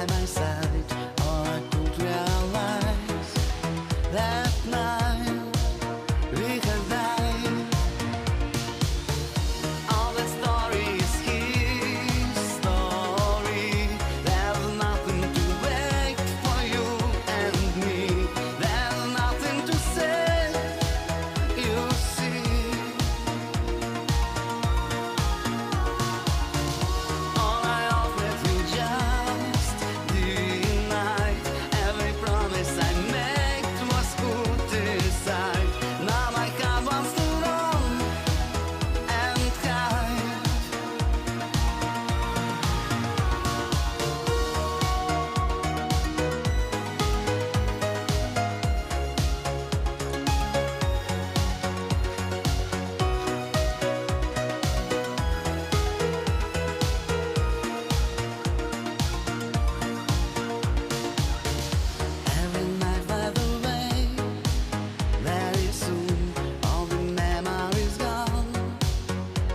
by my side, all I could realize that night we had died. All the story is his story. There's nothing to wait for you and me. There's nothing to say, you see. All I offered you just denied. Every promise I made was put aside. Now my heart wants to run and hide. Every night by the way, very soon all the memories gone.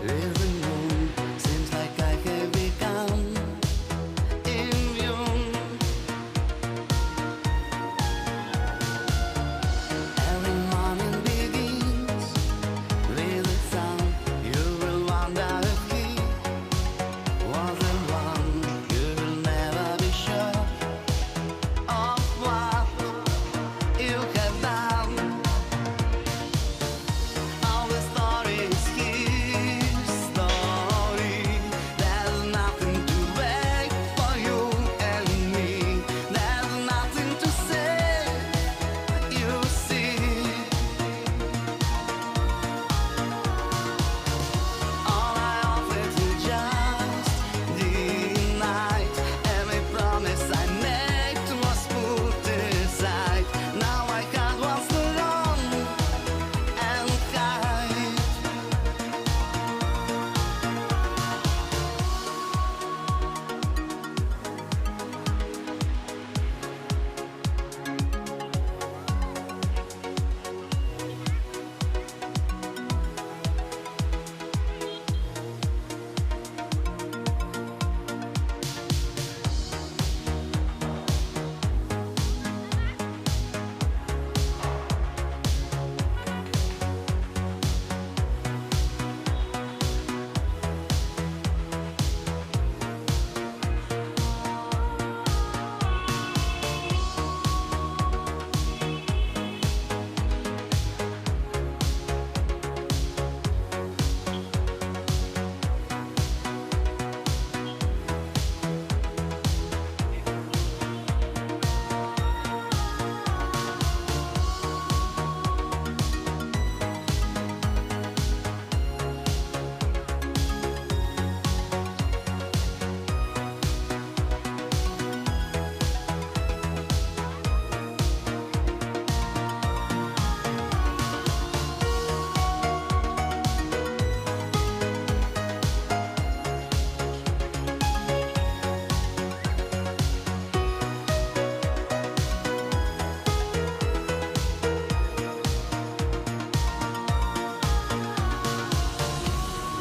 With the moon, seems like I have become immune. Every morning begins with a sound. You will wonder if he was the one. You will never be sure of what you have done. All the story is his story. There's nothing to wait for you and me. There's nothing to say, you see. All I offered you just denied. Every promise I made was put aside. Now my heart wants to run and hide.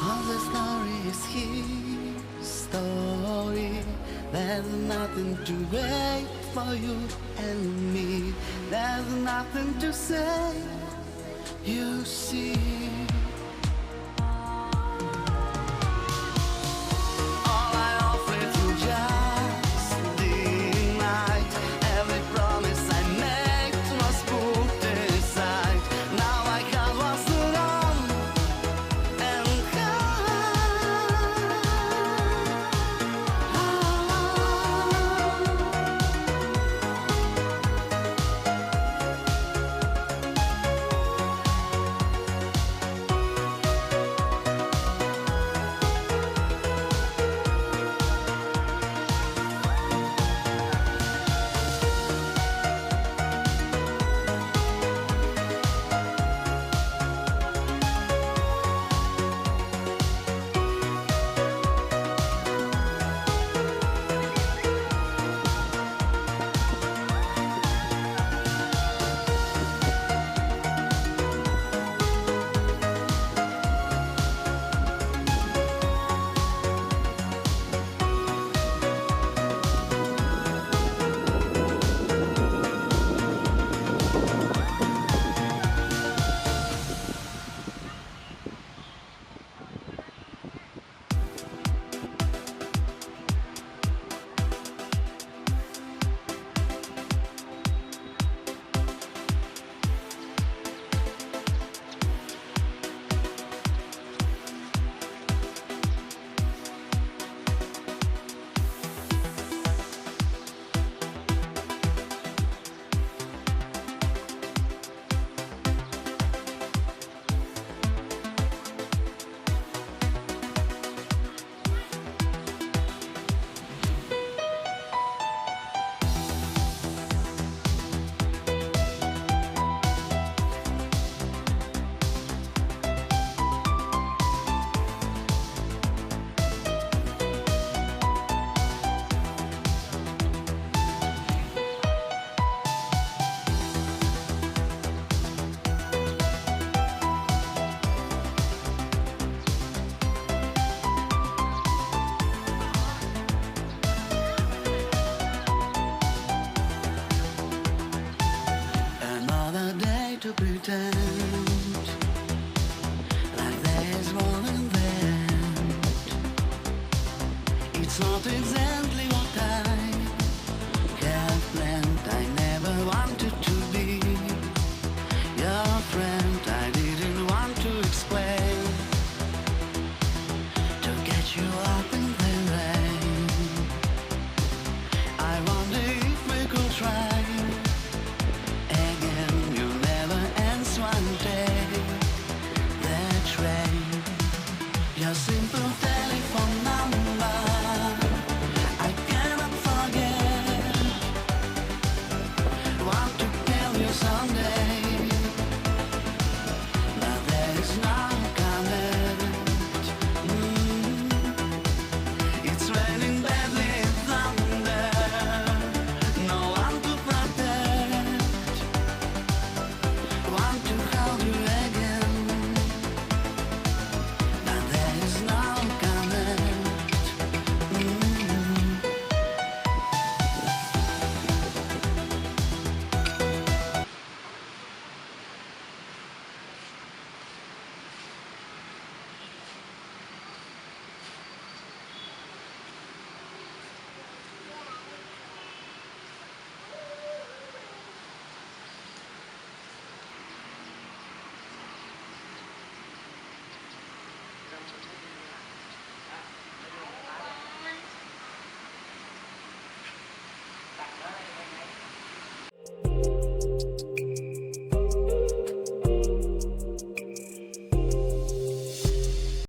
All the story is his story. There's nothing to wait for you and me. There's nothing to say, you see.